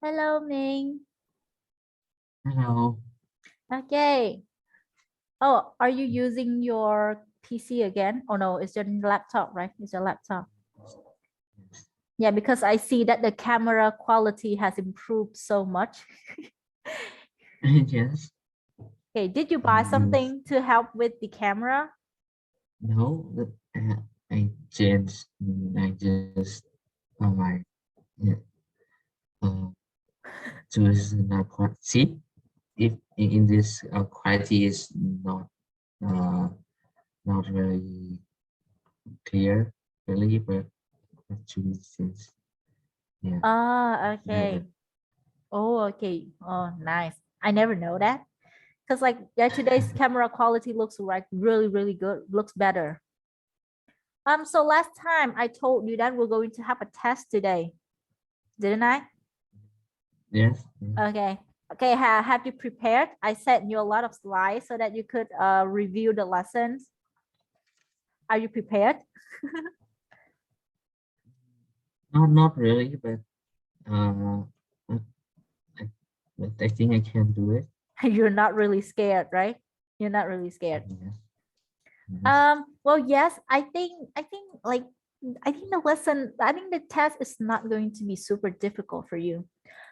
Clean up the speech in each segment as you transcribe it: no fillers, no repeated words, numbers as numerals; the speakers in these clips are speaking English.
Hello, Ming. Hello. Okay. Oh, are you using your PC again? Oh no, it's your laptop, right? It's your laptop. Yeah, because I see that the camera quality has improved so much. Yes. Okay, did you buy Yes. something to help with the camera? No, I changed. I just like yeah, uh, choose not quite see if in this quality is uh not very clear really, but I choose this. Yeah. Ah, Uh, okay. Oh, okay. Oh, nice. I never know that. Because like yeah, today's camera quality looks like really, really good. Looks better. So last time I told you that we're going to have a test today, didn't I? yes. Yes. Okay. Okay, have you prepared? I sent you a lot of slides so that you could review the lessons. Are you prepared? Not really, but uh, but I, but I think I can do it. You're not really scared, right? You're not really scared. Yes. Yes. Well, yes, I think the lesson, I think the test is not going to be super difficult for you.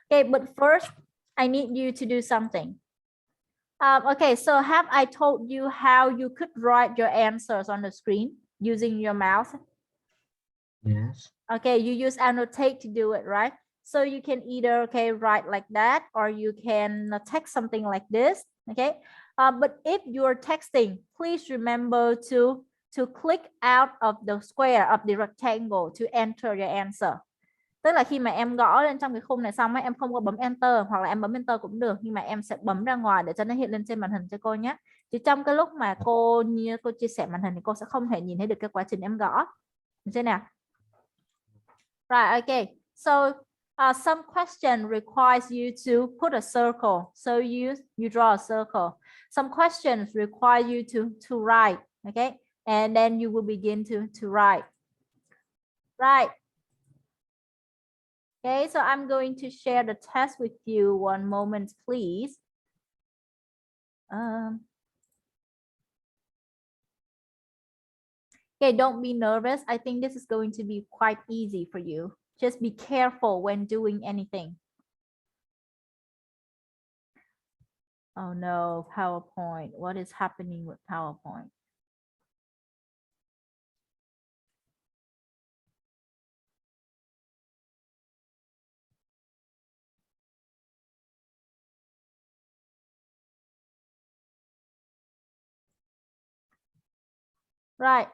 Okay, but first I need you to do something. Okay, so have I told you how you could write your answers on the screen using your mouse? Yes. Okay, you use annotate to do it, right? So you can either okay write like that, or you can text something like this. Okay, but if you're texting, please remember to click out of the square of the rectangle to enter your answer. Tức là khi mà em gõ lên trong cái khung này xong ấy, em không có bấm enter, hoặc là em bấm enter cũng được, nhưng mà em sẽ bấm ra ngoài để cho nó hiện lên trên màn hình cho cô nhé. Chứ trong cái lúc mà cô chia sẻ màn hình thì cô sẽ không thể nhìn thấy được cái quá trình em gõ. Được chưa nào? Right, okay. So some question requires you to put a circle. So you draw a circle. Some questions require you to write, okay? And then you will begin to write. Right. Okay, so I'm going to share the test with you. One moment, please. Okay, don't be nervous. I think this is going to be quite easy for you. Just be careful when doing anything. Oh no, PowerPoint. What is happening with PowerPoint? Right.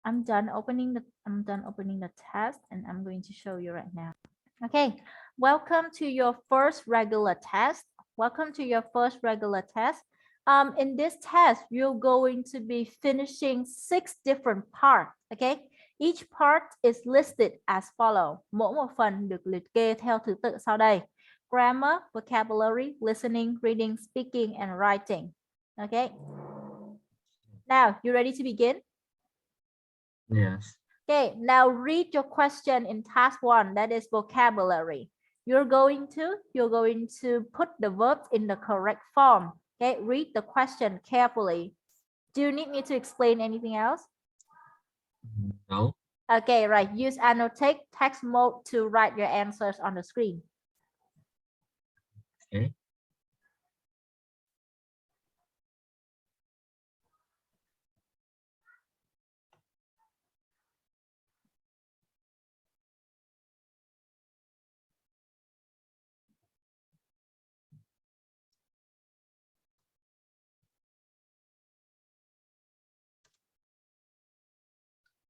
I'm done opening the test, and I'm going to show you right now. Okay, welcome to your first regular test. Welcome to your first regular test. In this test, you're going to be finishing 6 different parts. Okay, each part is listed as follow. Mỗi một phần được liệt kê theo thứ tự sau đây: grammar, vocabulary, listening, reading, speaking, and writing. Okay. Now, you ready to begin? Yes. Okay, now read your question in task 1, that is vocabulary. You're going to put the verbs in the correct form. Okay, read the question carefully. Do you need me to explain anything else? No. Okay, right. Use annotate text mode to write your answers on the screen. Okay.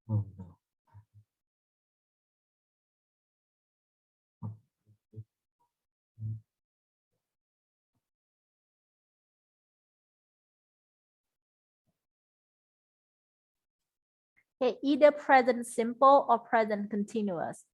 Oh no. Okay, either present simple or present continuous.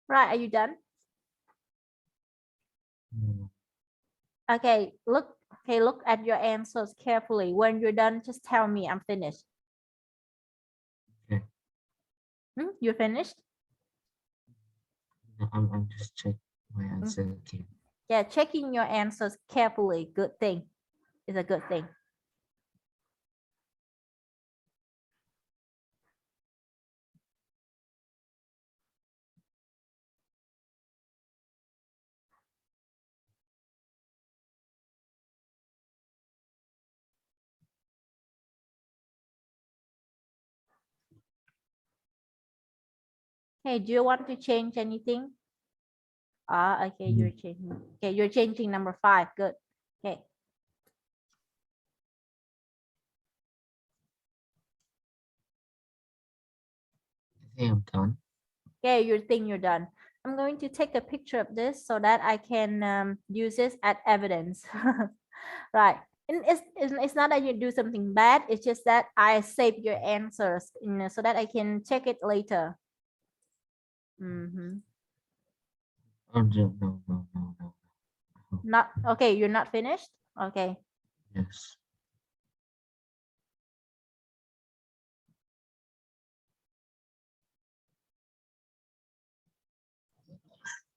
Right, are you done? Mm, Okay, look at your answers carefully. When you're done, just tell me I'm finished. okay. You're finished? I'm just check my answer again. Yeah, checking your answers carefully. Good thing. It's a good thing. Hey, do you want to change anything? Okay, you're changing. Okay, you're changing number 5. Good. Okay. I think I'm done. Okay, you think you're done. I'm going to take a picture of this so that I can use this as evidence. Right. And it's not that you do something bad. It's just that I save your answers so that I can check it later. Oh, no. Not okay. You're not finished. Okay. Yes.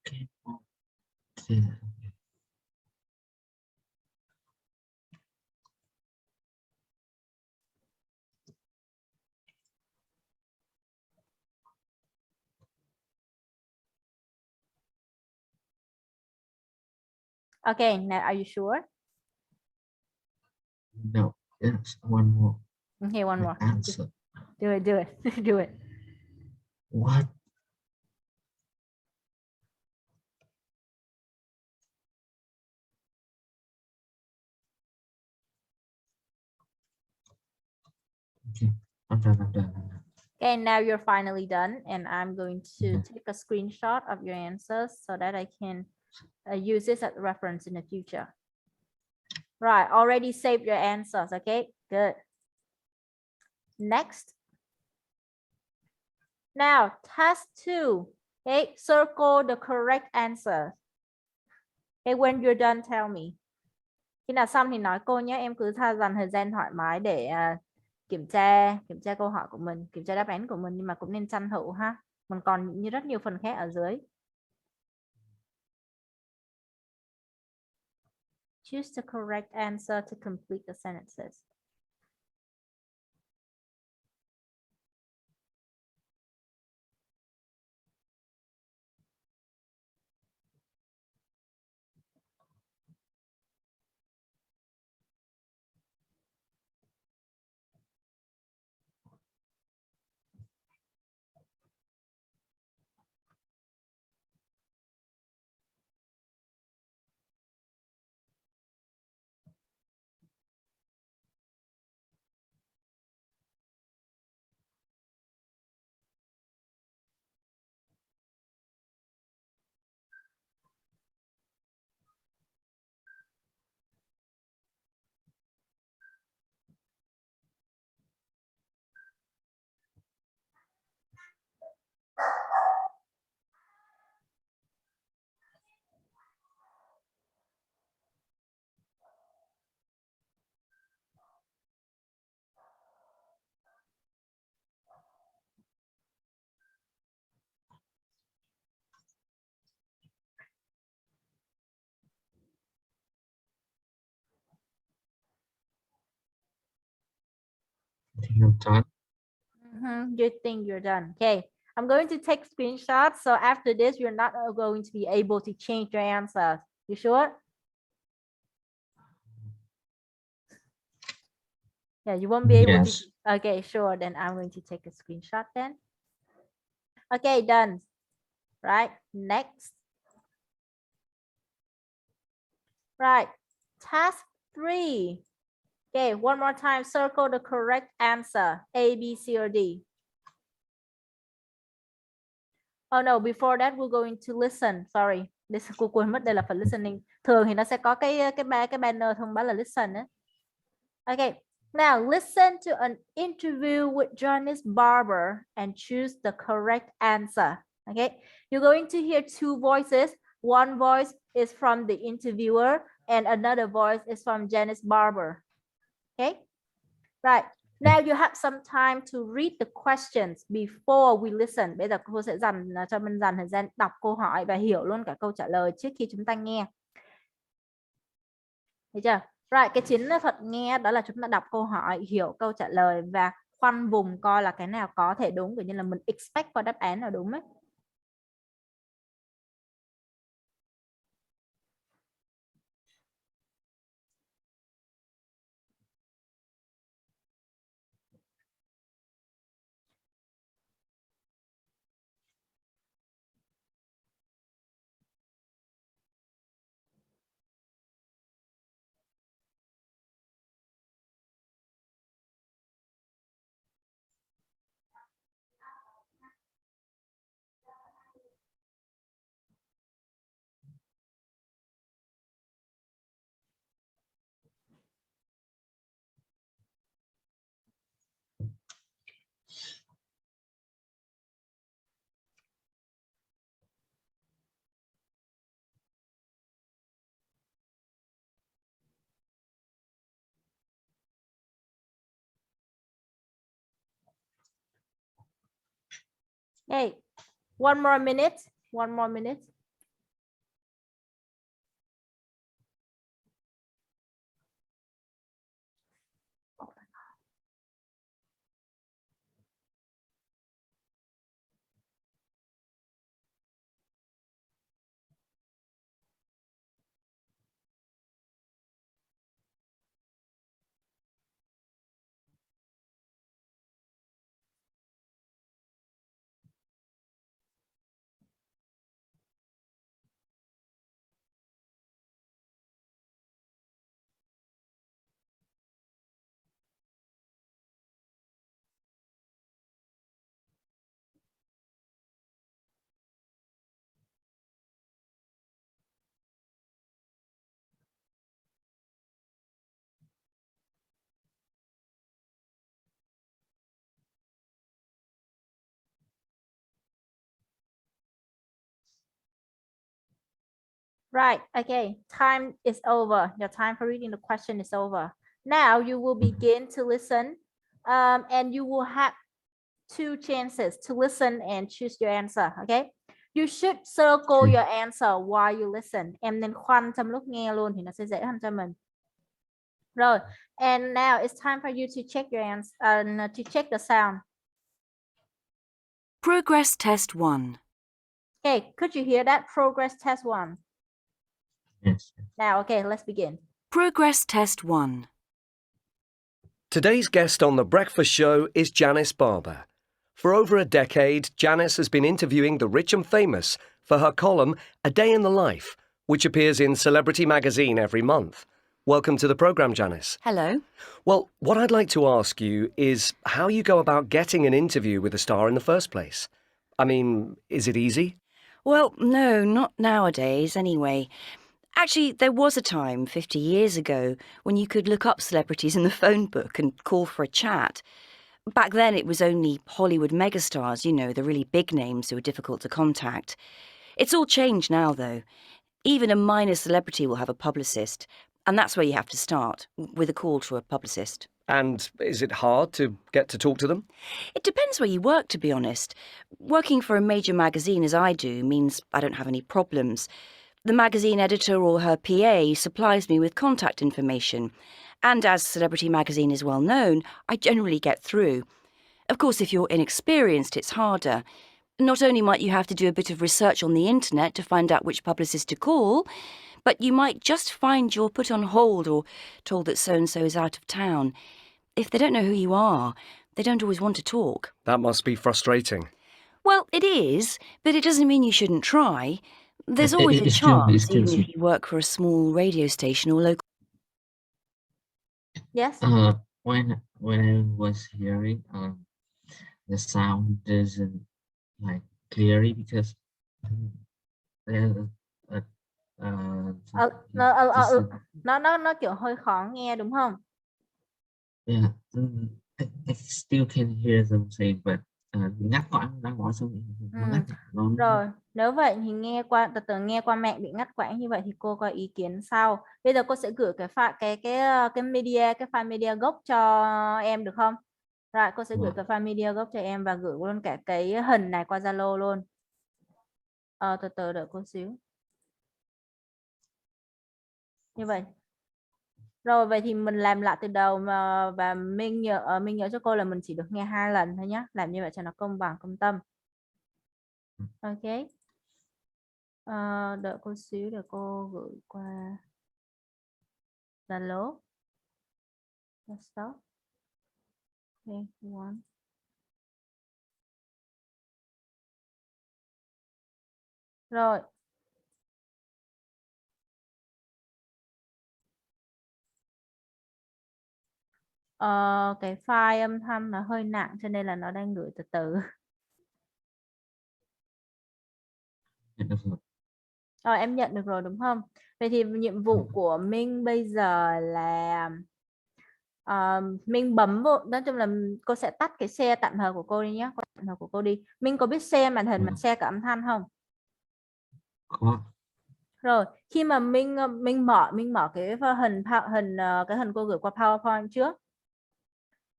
Okay. Okay. Okay. Now, are you sure? No. Yes. One more. Okay. One My more. answer. Do it. Do it. Do it. What? Okay. I'm done. Okay. Now you're finally done, and I'm going to Okay. take a screenshot of your answers so that I can use this as reference in the future. Right. Already saved your answers. Okay. Good. Next. Now, task 2. Okay, circle the correct answer. Okay, when you're done, tell me. Khi nào xong thì nói cô nhé, em cứ dành thời gian thoải mái để kiểm tra câu hỏi của mình, kiểm tra đáp án của mình, nhưng mà cũng nên tranh thủ ha. Mình còn như rất nhiều phần khác ở dưới. Choose the correct answer to complete the sentences. I think I'm done. You think you're done. Okay, I'm going to take screenshots. So after this, you're not going to be able to change your answers. You sure? Yeah, you won't be able to. Yes. Okay, sure. Then I'm going to take a screenshot then. Okay, done. Right, next. Right, task 3. Okay, one more time, circle the correct answer, A, B, C, or D. Oh no, before that we're going to listen. Sorry, listen, cô quên mất đây là phần listening. Thường thì nó sẽ có cái banner thông báo là listen á. Okay, now listen to an interview with Johnny's barber and choose the correct answer. Okay, you're going to hear two voices. One voice is from the interviewer and another voice is from Janice Barber. Okay, right. Now you have some time to read the questions before we listen. Bây giờ cô sẽ dành cho mình dành thời gian đọc câu hỏi và hiểu luôn cả câu trả lời trước khi chúng ta nghe. Được chưa? Rồi, cái chính thuật nghe đó là chúng ta đọc câu hỏi, hiểu câu trả lời và khoanh vùng coi là cái nào có thể đúng, kiểu như là mình expect coi đáp án nào đúng ấy. Okay, one more minute. One more minute. Right, okay, time is over. Your time for reading the question is over. Now you will begin to listen and you will have two chances to listen and choose your answer, okay? You should circle your answer while you listen. Em nên khoanh trong lúc nghe luôn thì nó sẽ dễ hơn cho mình. Rồi, and now it's time for you to check your answer, to check the sound. Progress test 1. Okay, could you hear that? Progress test 1. Yes. Now, okay, let's begin. Progress test 1. Today's guest on The Breakfast Show is Janice Barber. For over a decade, Janice has been interviewing the rich and famous for her column, A Day in the Life, which appears in Celebrity magazine every month. Welcome to the programme, Janice. Hello. Well, what I'd like to ask you is how you go about getting an interview with a star in the first place. I mean, is it easy? Well, no, not nowadays anyway. Actually, there was a time 50 years ago when you could look up celebrities in the phone book and call for a chat. Back then it was only Hollywood megastars, you know, the really big names who were difficult to contact. It's all changed now, though. Even a minor celebrity will have a publicist, and that's where you have to start, with a call to a publicist. And is it hard to get to talk to them? It depends where you work, to be honest. Working for a major magazine as I do means I don't have any problems. The magazine editor or her PA supplies me with contact information, and as Celebrity magazine is well known, I generally get through. Of course, if you're inexperienced, it's harder. Not only might you have to do a bit of research on the internet to find out which publicist to call, but you might just find you're put on hold or told that so-and-so is out of town. If they don't know who you are, they don't always want to talk. That must be frustrating. Well, it is, but it doesn't mean you shouldn't try. There's always a It's true, chance, it's true. even if you work for a small radio station or local. Yes? When I was hearing, the sound doesn't like clearly because Nó kiểu hơi khó nghe đúng không? yeah, I still can hear them saying, but Bị ngắt quãng đang nói xong nó Ừ. ngắt nó Rồi, nếu vậy thì từ từ nghe qua mẹ bị ngắt quãng như vậy thì cô có ý kiến sau. Bây giờ cô sẽ gửi cái file cái file media gốc cho em được không? Rồi, cô sẽ gửi cái file media gốc cho em và gửi luôn cả cái hình này qua Zalo luôn. Từ từ đợi cô xíu. Như vậy. Rồi vậy thì mình làm lại từ đầu và Minh nhớ cho cô là mình chỉ được nghe 2 lần thôi nhé. Làm như vậy cho nó công bằng công tâm. Ok. Đợi cô xíu để cô gửi qua Zalo. Stop. Okay, one. Rồi. Cái file âm thanh nó hơi nặng cho nên là nó đang gửi từ từ. nhận được rồi. Rồi em nhận được rồi đúng không? Vậy thì nhiệm vụ của Minh bây giờ là Minh bấm vô, nói chung là cô sẽ tắt cái share tạm thời của cô đi nhé. Tạm thời của cô đi. Minh có biết share màn hình mà share cả âm thanh không? Có. Rồi khi mà Minh mở cái cái hình cô gửi qua PowerPoint trước.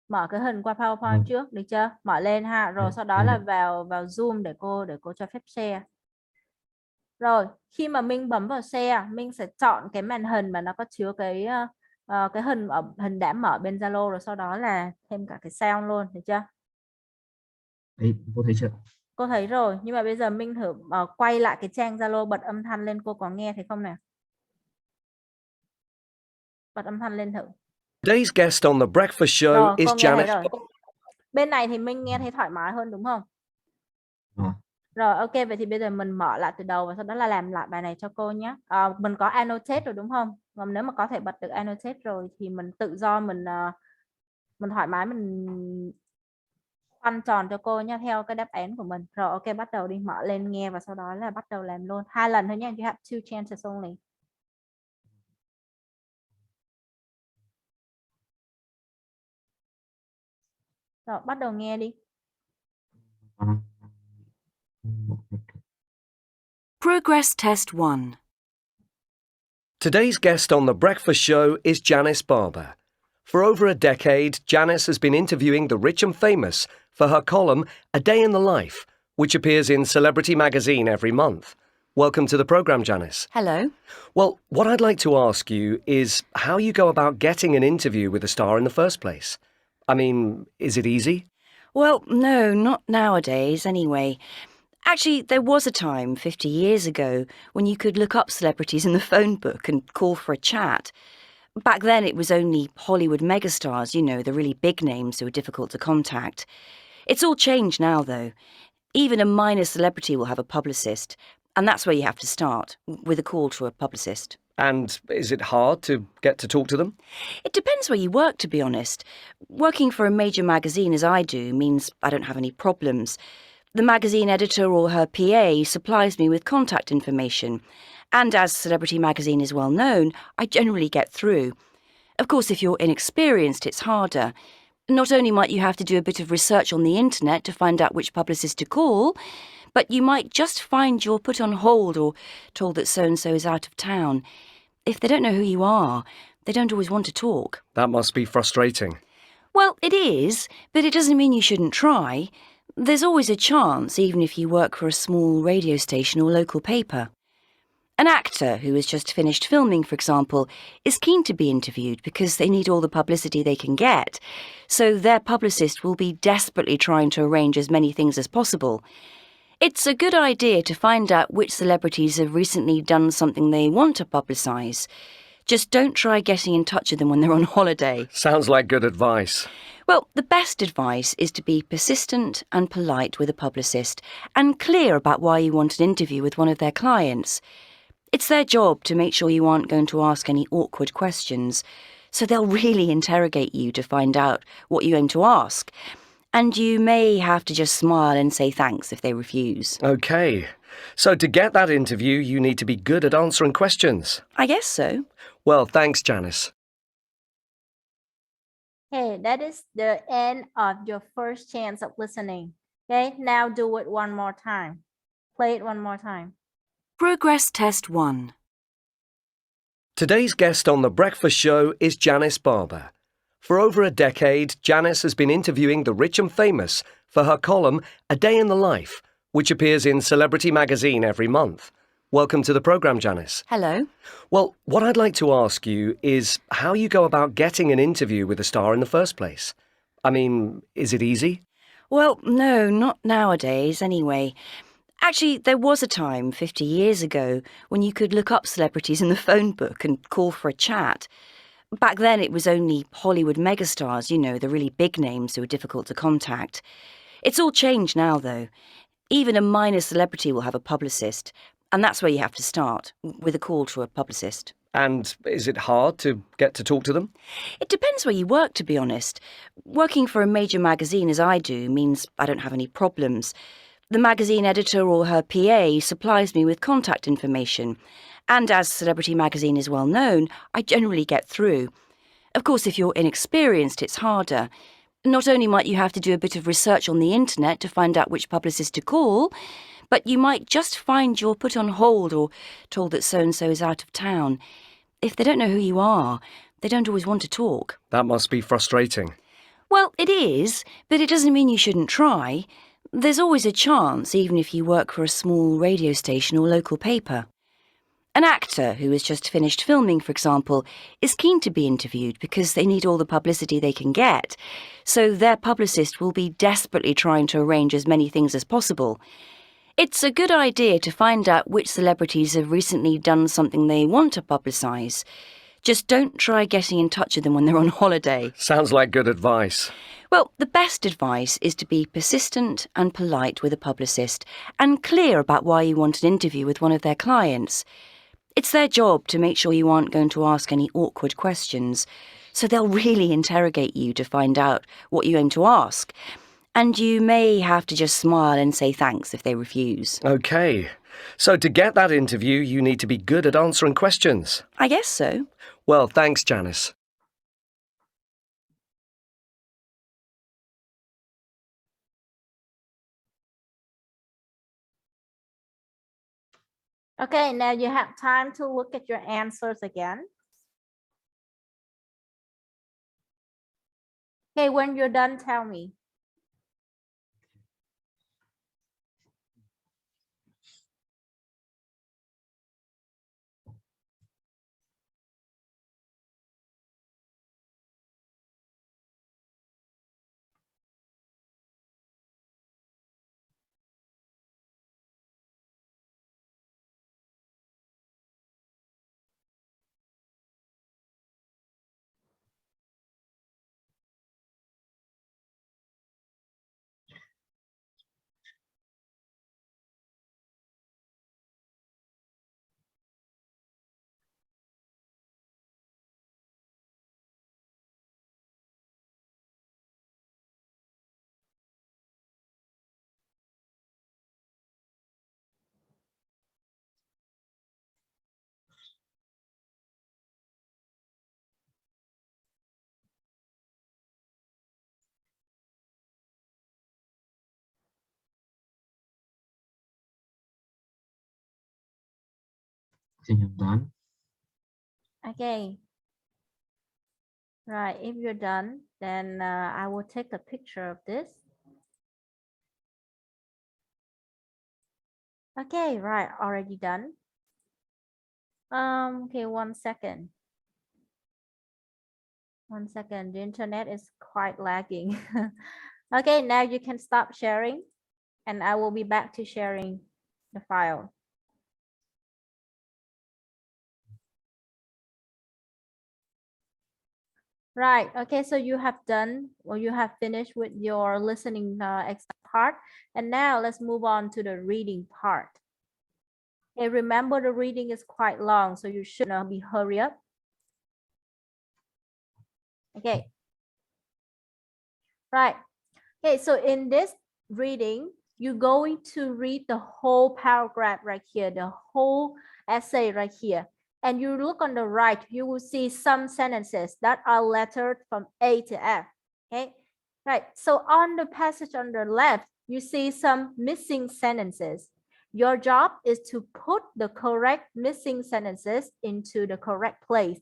Mở cái hình qua PowerPoint trước được chưa? Mở lên ha. Rồi sau đó là vào Zoom để cô cho phép share. Rồi khi mà Minh bấm vào share, Minh sẽ chọn cái màn hình mà nó có chứa cái hình đã mở bên Zalo, rồi sau đó là thêm cả cái sound luôn, được chưa? Đấy, cô thấy chưa? Cô thấy rồi, nhưng mà bây giờ Minh thử quay lại cái trang Zalo, bật âm thanh lên, cô có nghe thấy không nào? Bật âm thanh lên thử. Today's guest on The Breakfast Show Rồi, is cô nghe thấy Janice. rồi. Bên này thì Minh nghe thấy thoải mái hơn đúng không? À, Rồi ok, vậy thì bây giờ mình mở lại từ đầu và sau đó là làm lại bài này cho cô nhé. Mình có annotate rồi đúng không? Còn nếu mà có thể bật được annotate rồi thì mình tự do mình thoải mái mình khoanh tròn cho cô nhé theo cái đáp án của mình. Rồi ok, bắt đầu đi, mở lên nghe và sau đó là bắt đầu làm luôn. 2 lần thôi nhé. You have 2 chances only. Rồi bắt đầu nghe đi. à, Progress Test 1. Today's guest on The Breakfast Show is Janice Barber. For over a decade, Janice has been interviewing the rich and famous for her column A Day in the Life, which appears in Celebrity magazine every month. Welcome to the programme, Janice. Hello. Well, what I'd like to ask you is how you go about getting an interview with a star in the first place. I mean, is it easy? Well, no, not nowadays anyway. Actually, there was a time 50 years ago when you could look up celebrities in the phone book and call for a chat. Back then it was only Hollywood megastars, you know, the really big names who were difficult to contact. It's all changed now, though. Even a minor celebrity will have a publicist, and that's where you have to start, with a call to a publicist. And is it hard to get to talk to them? It depends where you work, to be honest. Working for a major magazine as I do means I don't have any problems. The magazine editor or her PA supplies me with contact information, and as Celebrity magazine is well known, I generally get through. Of course, if you're inexperienced, it's harder. Not only might you have to do a bit of research on the internet to find out which publicist to call, but you might just find you're put on hold or told that so-and-so is out of town. If they don't know who you are, they don't always want to talk. That must be frustrating. Well, it is, but it doesn't mean you shouldn't try. There's always a chance, even if you work for a small radio station or local paper. An actor who has just finished filming, for example, is keen to be interviewed because they need all the publicity they can get, so their publicist will be desperately trying to arrange as many things as possible. It's a good idea to find out which celebrities have recently done something they want to publicise. Just don't try getting in touch with them when they're on holiday. Sounds like good advice. Well, the best advice is to be persistent and polite with a publicist and clear about why you want an interview with one of their clients. It's their job to make sure you aren't going to ask any awkward questions, so they'll really interrogate you to find out what you aim to ask. And you may have to just smile and say thanks if they refuse. OK. So to get that interview, you need to be good at answering questions. I guess so. Well, thanks, Janice. Okay, that is the end of your first chance of listening. Okay, now do it one more time. Play it one more time. Progress Test 1. Today's guest on The Breakfast Show is Janice Barber. For over a decade, Janice has been interviewing the rich and famous for her column A Day in the Life, which appears in Celebrity magazine every month. Welcome to the programme, Janice. Hello. Well, what I'd like to ask you is how you go about getting an interview with a star in the first place. I mean, is it easy? Well, no, not nowadays anyway. Actually, there was a time 50 years ago when you could look up celebrities in the phone book and call for a chat. Back then it was only Hollywood megastars, you know, the really big names who were difficult to contact. It's all changed now, though. Even a minor celebrity will have a publicist, and that's where you have to start, with a call to a publicist. And is it hard to get to talk to them? It depends where you work, to be honest. Working for a major magazine as I do means I don't have any problems. The magazine editor or her PA supplies me with contact information, and as Celebrity magazine is well known, I generally get through. Of course, if you're inexperienced, it's harder. Not only might you have to do a bit of research on the internet to find out which publicist to call, but you might just find you're put on hold or told that so-and-so is out of town. If they don't know who you are, they don't always want to talk. That must be frustrating. Well, it is, but it doesn't mean you shouldn't try. There's always a chance, even if you work for a small radio station or local paper. An actor who has just finished filming, for example, is keen to be interviewed because they need all the publicity they can get, so their publicist will be desperately trying to arrange as many things as possible. It's a good idea to find out which celebrities have recently done something they want to publicise. Just don't try getting in touch with them when they're on holiday. Sounds like good advice. Well, the best advice is to be persistent and polite with a publicist and clear about why you want an interview with one of their clients. It's their job to make sure you aren't going to ask any awkward questions, so they'll really interrogate you to find out what you aim to ask. And you may have to just smile and say thanks if they refuse. OK. So to get that interview, you need to be good at answering questions. I guess so. Well, thanks, Janice. Okay, now you have time to look at your answers again. Okay, when you're done, tell me. I think I'm done. Okay. Right, if you're done, then I will take a picture of this. Okay, right, already done. Okay, 1 second. 1 second, the internet is quite lagging. Okay, now you can stop sharing and I will be back to sharing the file. Right, okay, so you have done, or you have finished with your listening exam part. And now let's move on to the reading part. Okay, remember the reading is quite long, so you should not be hurry up. Okay. Right. Okay, so in this reading, you're going to read the whole paragraph right here, the whole essay right here. And you look on the right, you will see some sentences that are lettered from A to F. Okay. Right. So on the passage on the left, you see some missing sentences. Your job is to put the correct missing sentences into the correct place.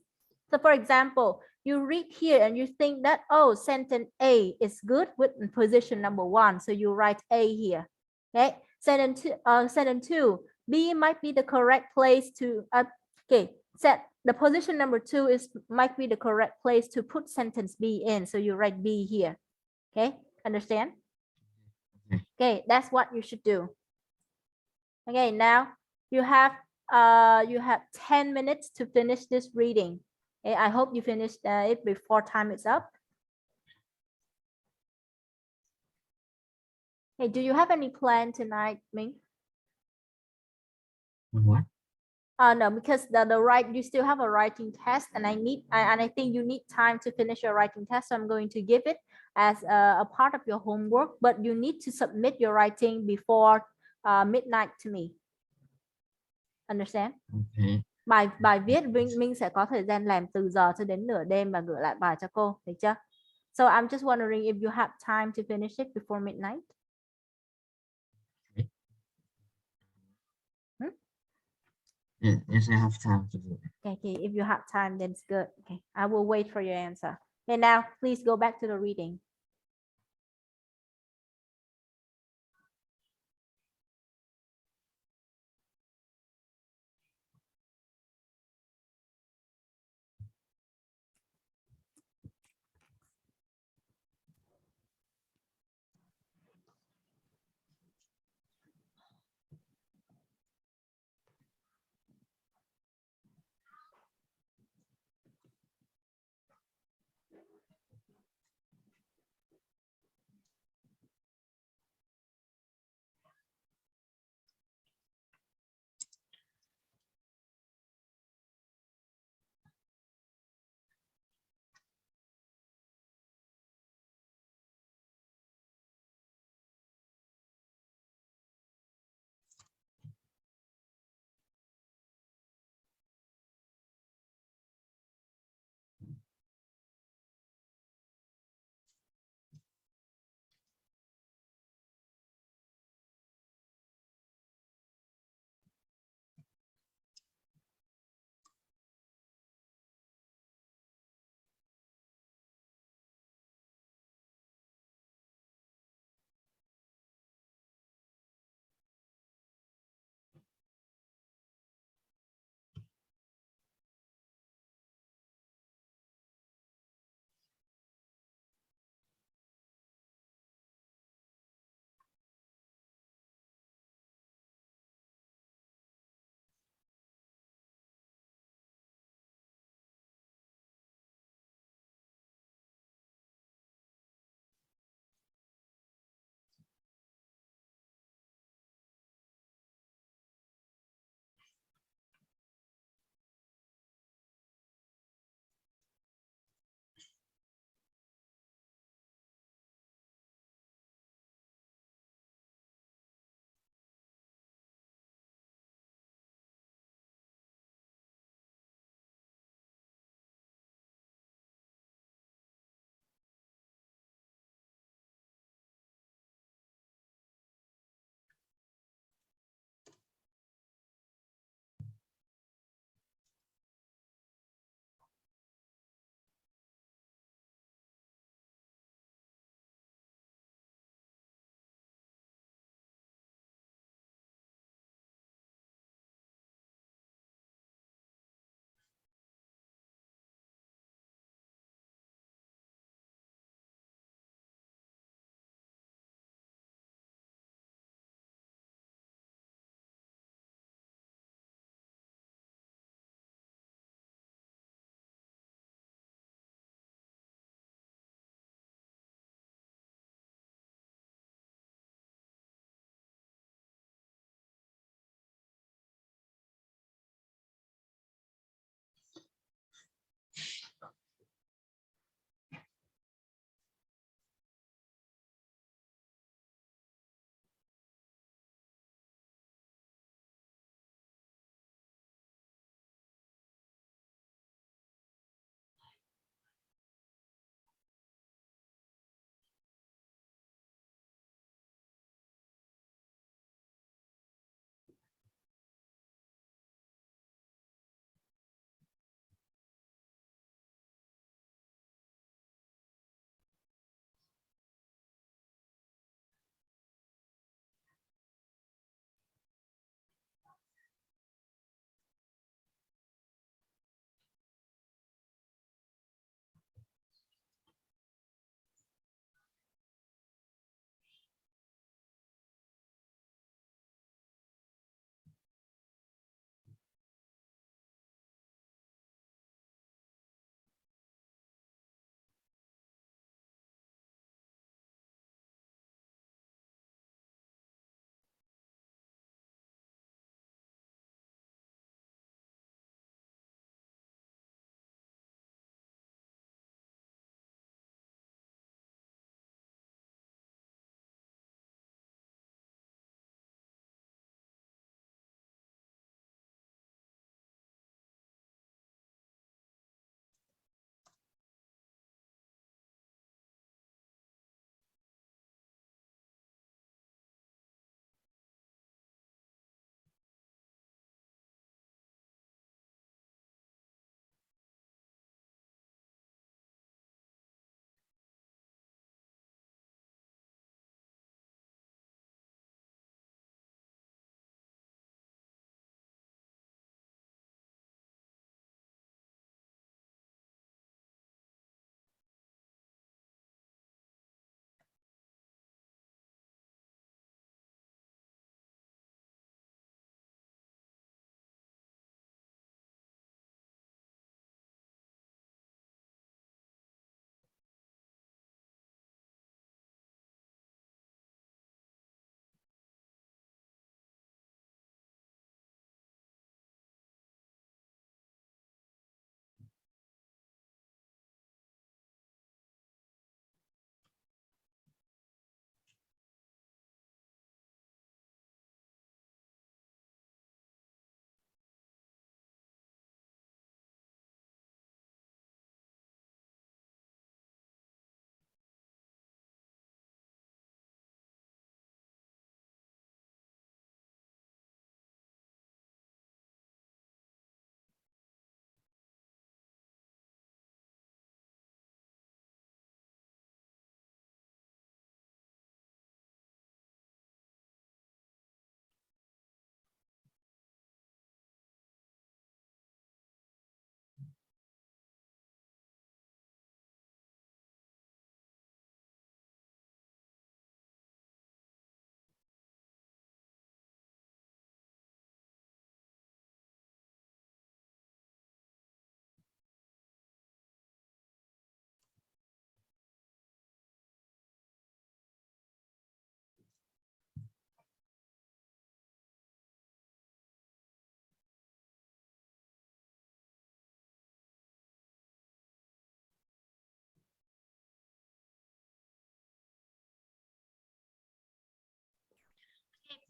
So for example, you read here and you think that, oh, sentence A is good with position number 1. So you write A here. Okay. Sentence 2, B might be the correct place to, the position number 2 might be the correct place to put sentence B in. So you write B here. Okay. Understand? Okay. That's what you should do. Okay. Now you have 10 minutes to finish this reading. Okay, I hope you finish it before time is up. Hey, do you have any plan tonight, Ming? What? No, because you still have a writing test, and I think you need time to finish your writing test. So I'm going to give it as a part of your homework, but you need to submit your writing before midnight to me. Understand? Okay. Bài viết Minh sẽ có thời gian làm từ giờ cho đến nửa đêm và gửi lại bài cho cô, được chưa? So I'm just wondering if you have time to finish it before midnight. Yes, I have time to do it. Okay, if you have time, then it's good. Okay, I will wait for your answer. Okay, now please go back to the reading.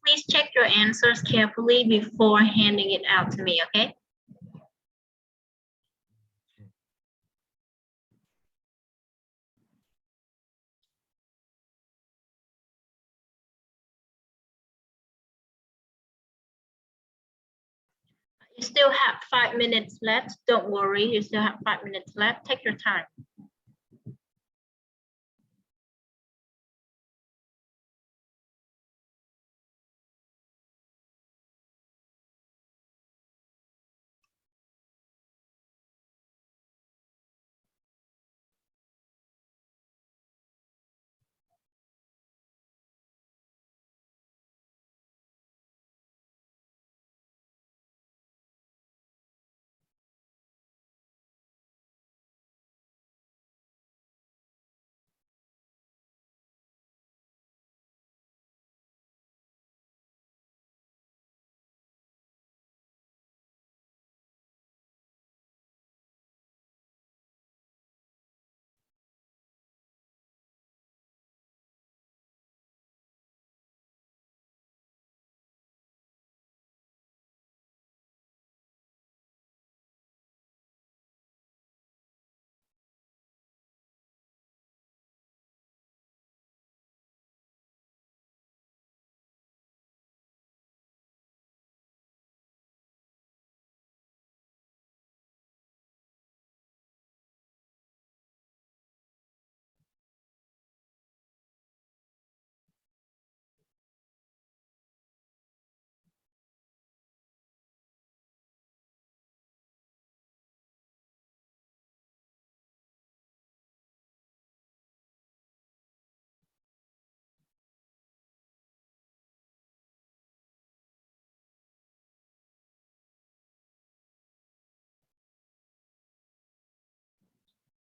please check your answers carefully before handing it out to me, okay? You still have 5 minutes left. Don't worry, you still have 5 minutes left. Take your time.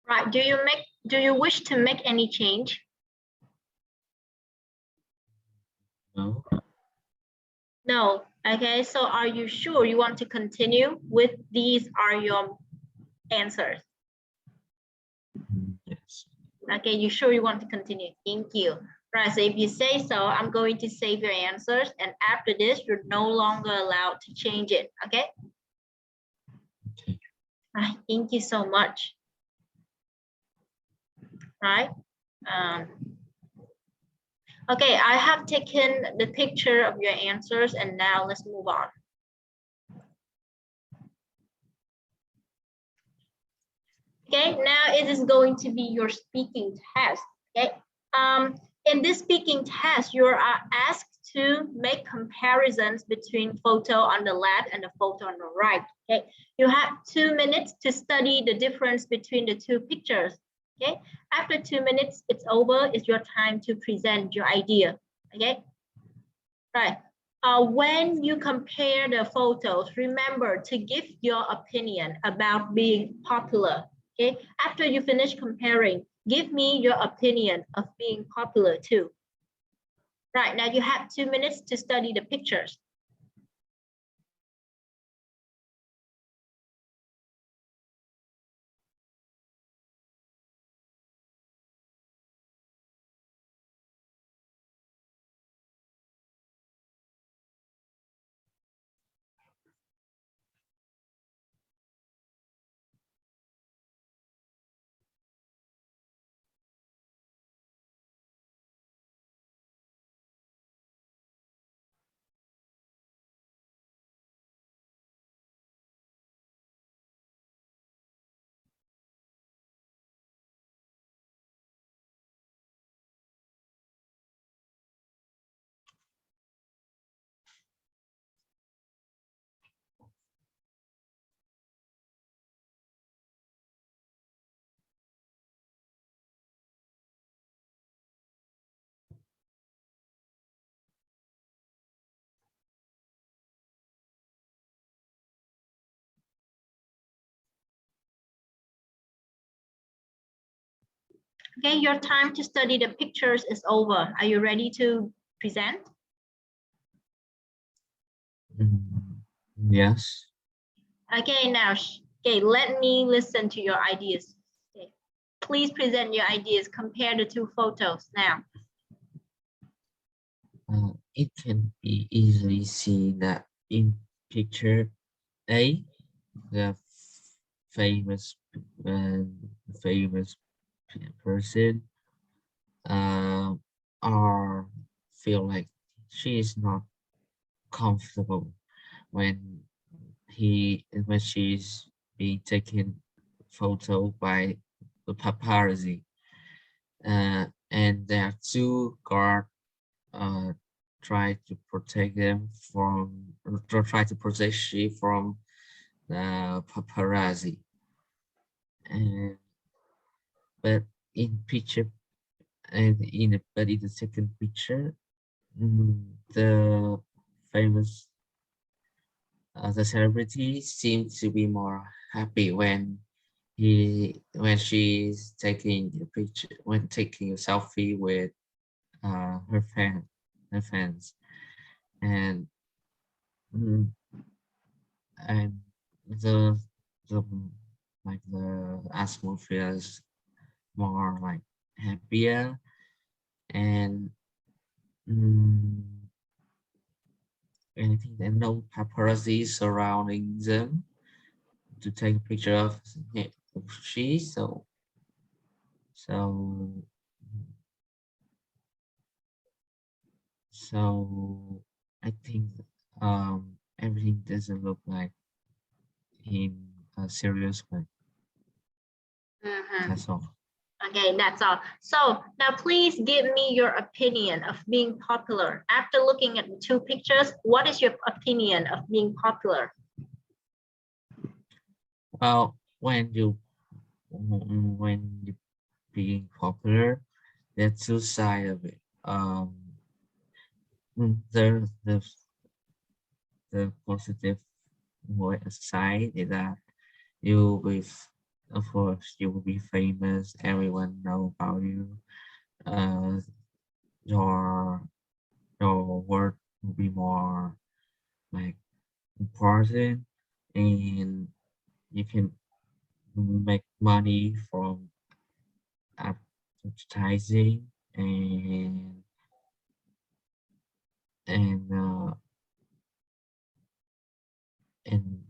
Right, do you wish to make any change? No. No. Okay, so are you sure you want to continue with these are your answers? Yes. Okay, you sure you want to continue? Thank you. Right, so if you say so, I'm going to save your answers, and after this, you're no longer allowed to change it. Okay? Okay. Right, thank you so much. Right. Okay, I have taken the picture of your answers, and now let's move on. Okay, now it is going to be your speaking test. Okay, in this speaking test, you are asked to make comparisons between photo on the left and the photo on the right. Okay, you have 2 minutes to study the difference between the two pictures. Okay, after 2 minutes, it's over. It's your time to present your idea. Okay, right. When you compare the photos, remember to give your opinion about being popular. Okay, after you finish comparing, give me your opinion of being popular too. Right, now you have 2 minutes to study the pictures. Okay, your time to study the pictures is over. Are you ready to present? Yes. Okay, now, okay, let me listen to your ideas. Okay. Please present your ideas. Compare the two photos now. it can be easily seen that in picture A, the famous uh, famous person or feel like she is not comfortable when when she's being taken photo by the paparazzi, and there are two guards uh, try to protect them from try to protect she from the paparazzi. And but in picture and but in the second picture, the famous the celebrity seems to be more happy when she's taking a picture when taking a selfie with her fans, and mm, and the the like the atmosphere is more like happier, and mm, anything that no paparazzi surrounding them to take a picture of she. So so I think everything doesn't look like in a serious way. Mhm. That's all. Okay, that's all. So now please give me your opinion of being popular. After looking at the two pictures, what is your opinion of being popular? Well, when you being popular, there's two sides of it. There's the positive side is that you will be, of course, you will be famous. Everyone know about you. Uh, your your work will be more like important, and you can make money from advertising and and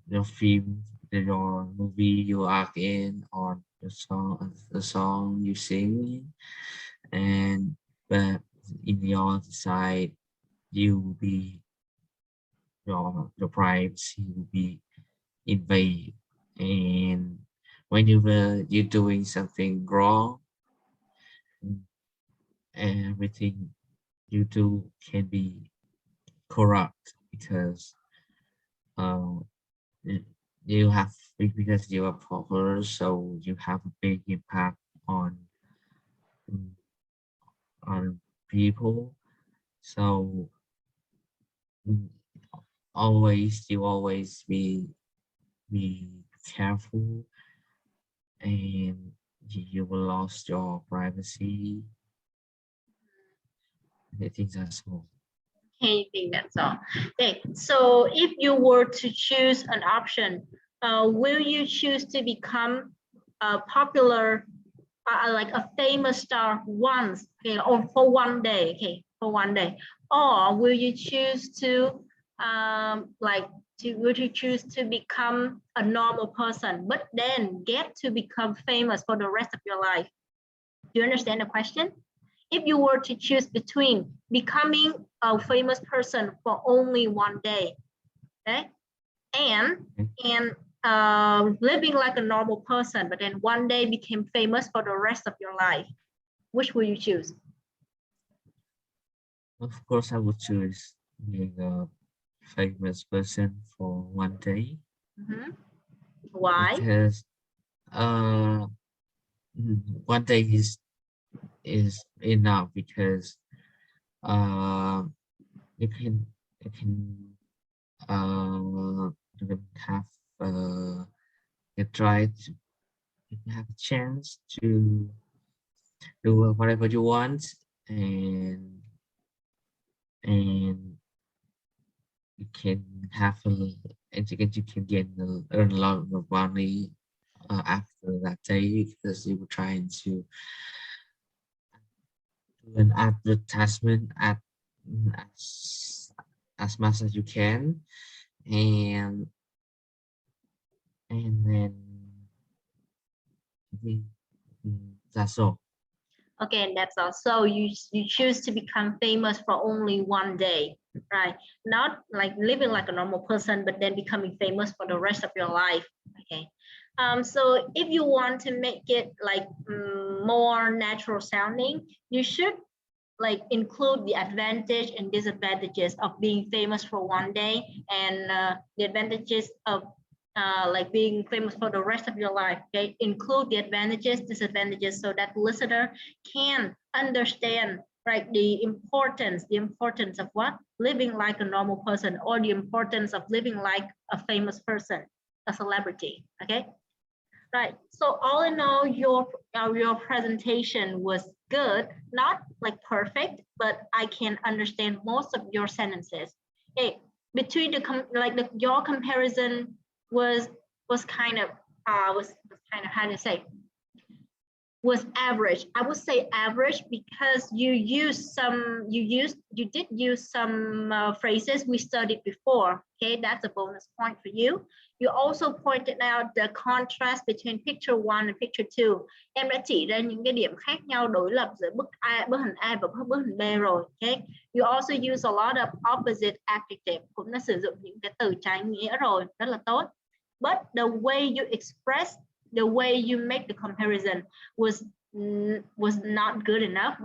your film, your movie you act in, or the song you sing, and but in the other side, you will be your privacy will be invaded, and whenever you're doing something wrong, everything you do can be corrupt because uh, y- you have because you are popular, so you have a big impact on mm, on people. So mm, always be careful, and you will lose your privacy. I think that's all. Okay, I think that's all. Okay, so if you were to choose an option, will you choose to become popular, like a famous star once, okay, or for one day, okay, for one day, or will you choose to would you choose to become a normal person, but then get to become famous for the rest of your life? Do you understand the question? If you were to choose between becoming a famous person for only one day, okay, and Okay. living like a normal person, but then one day became famous for the rest of your life, which will you choose? Of course, I would choose being a famous person for one day Mhm. Why? because uh, one day is enough because uh, you can you can you can have you try to you can have a chance to do whatever you want, and and you can have a and you can get earn a lot of money after that day because you were trying to do an advertisement at as much as you can, and then I think that's all. Okay, and that's all. So you choose to become famous for only one day, right? Not like living like a normal person, but then becoming famous for the rest of your life. Okay. So if you want to make it like more natural sounding, you should like include the advantage and disadvantages of being famous for one day, and the advantages of like being famous for the rest of your life. Okay, include the advantages, disadvantages, so that listener can understand, right, the importance of what living like a normal person, or the importance of living like a famous person, a celebrity. Okay. Right. So all in all, your presentation was good, not like perfect, but I can understand most of your sentences. Okay. Between your comparison was kind of how to say, was average. I would say average because you did use some phrases we studied before. Okay, that's a bonus point for you. You also pointed out the contrast between picture 1 and picture 2. Em đã chỉ ra những cái điểm khác nhau đối lập giữa bức hình A và bức hình B rồi. Okay. You also use a lot of opposite adjective, cũng đã sử dụng những cái từ trái nghĩa rồi, rất là tốt. But the way you express, the way you make the comparison was not good enough,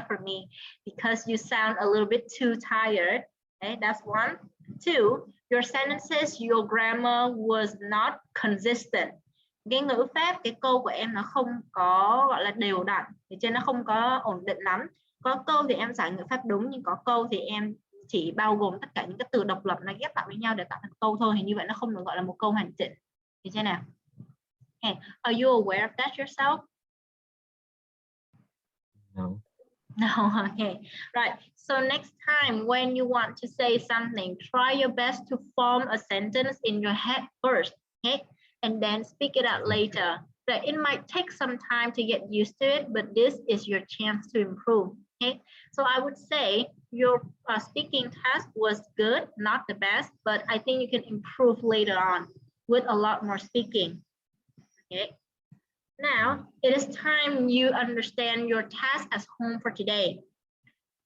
for me, because you sound a little bit too tired. Okay, that's one. Two, your sentences, your grammar was not consistent. Cái ngữ pháp, cái câu của em nó không có gọi là đều đặn, thì trên nó không có ổn định lắm. Có câu thì em giải ngữ pháp đúng, nhưng có câu thì em chỉ bao gồm tất cả những cái từ độc lập nó ghép lại với nhau để tạo thành câu thôi, thì như vậy nó không được gọi là một câu hoàn chỉnh. Thì thế nào? Okay. Are you aware of that yourself? No. No, okay. Right. So next time when you want to say something, try your best to form a sentence in your head first, okay? And then speak it out later. But it might take some time to get used to it, but this is your chance to improve, okay? So I would say your speaking test was good, not the best, but I think you can improve later on with a lot more speaking. Okay. Now it is time you understand your task as home for today.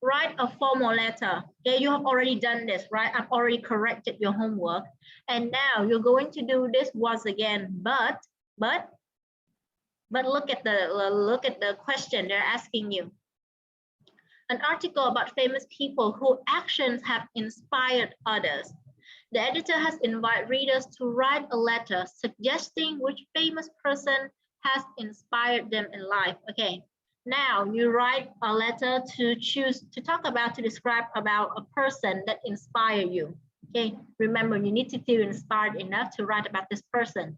Write a formal letter. Okay, you have already done this, right? I've already corrected your homework, and now you're going to do this once again. But look at the question they're asking you. An article about famous people whose actions have inspired others. The editor has invited readers to write a letter suggesting which famous person has inspired them in life. Okay, now you write a letter to describe about a person that inspired you. Okay, remember you need to feel inspired enough to write about this person.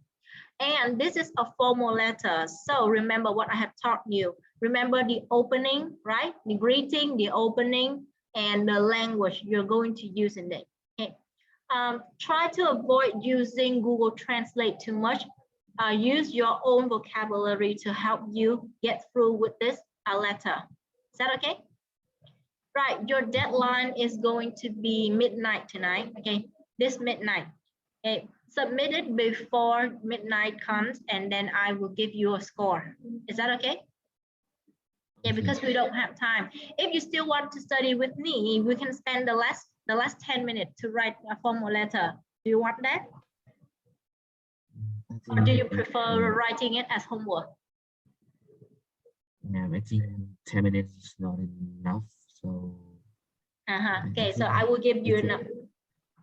And this is a formal letter. So remember what I have taught you. Remember the opening, right? The greeting, the opening, and the language you're going to use in it. Okay. Try to avoid using Google Translate too much. Use your own vocabulary to help you get through with this letter. Is that okay? Right, your deadline is going to be midnight tonight. Okay, this midnight. Okay, submit it before midnight comes, and then I will give you a score. Is that okay? Yeah, because we don't have time. If you still want to study with me, we can spend the last 10 minutes to write a formal letter. Do you want that? Or do you prefer writing it as homework? Yeah, I think 10 minutes is not enough. So okay, so I will give you enough.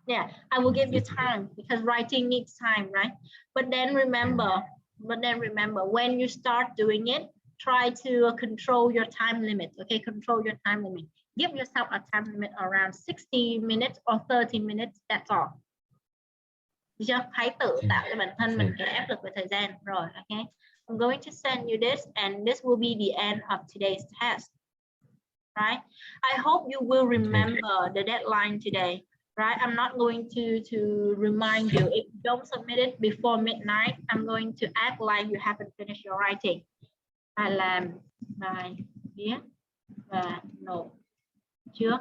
Yeah, I will give you time because writing needs time, right? But then remember, when you start doing it, try to control your time limit. Okay, control your time limit. Give yourself a time limit around 60 minutes or 30 minutes. That's all. Hãy tự tạo cho bản thân mình cái áp lực về thời gian rồi. Okay, I'm going to send you this, and this will be the end of today's test. Right? I hope you will remember the deadline today. Right? I'm not going to remind you. If you don't submit it before midnight, I'm going to act like you haven't finished your writing. Bài làm bài viết và nộp trước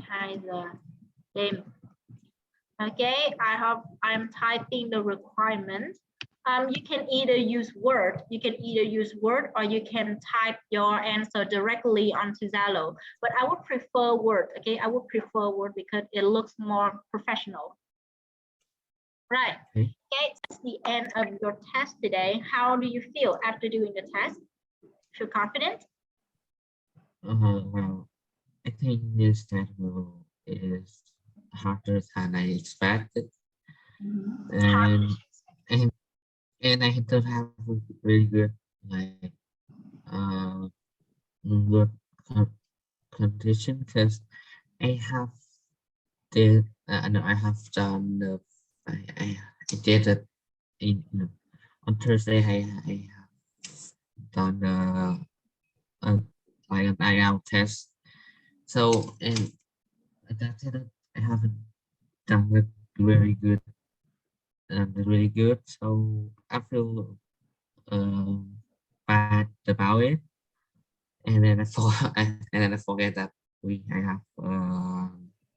12 giờ đêm. Okay, I have I'm typing the requirement. You can either use Word, or you can type your answer directly onto Zalo. But I would prefer Word. Okay, I would prefer Word because it looks more professional. Right. Okay, that's the end of your test today. How do you feel after doing the test? Feel confident? Well, I think this test is harder than I expected, and and I don't have a really good like good condition because I have I have done the I did it in on Thursday. I have done like an IELTS test. So and that's it. I haven't done it very good and really good. So I feel bad about it. And then I forgot. And then I forget that I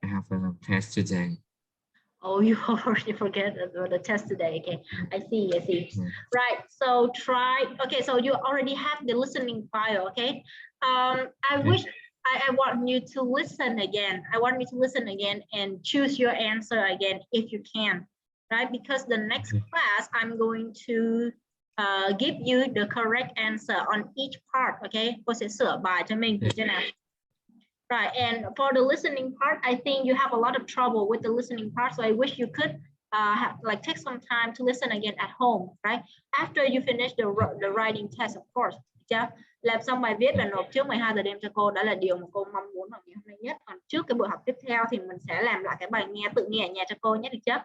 have a test today. Oh, you already forget about the test today. Okay, I see. Right. So try. Okay, so you already have the listening file. Okay. I wish I want you to listen again. I want you to listen again and choose your answer again if you can. Right, because the next class I'm going to give you the correct answer on each part. Okay, cô sẽ sửa bài cho mình thế nào. Right, and for the listening part, I think you have a lot of trouble with the listening part, so I wish you could take some time to listen again at home, right? After you finish the writing test, of course. Yeah. Làm xong bài viết và nộp trước 12 giờ đêm cho cô, đó là điều mà cô mong muốn ở ngày hôm nay nhất. Còn trước cái buổi học tiếp theo thì mình sẽ làm lại cái bài tự nghe ở nhà cho cô nhé, được chưa?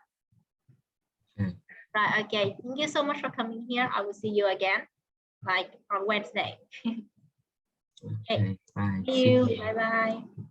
Right, okay. Thank you so much for coming here. I will see you again, like on Wednesday. Okay, bye. See you. Bye bye.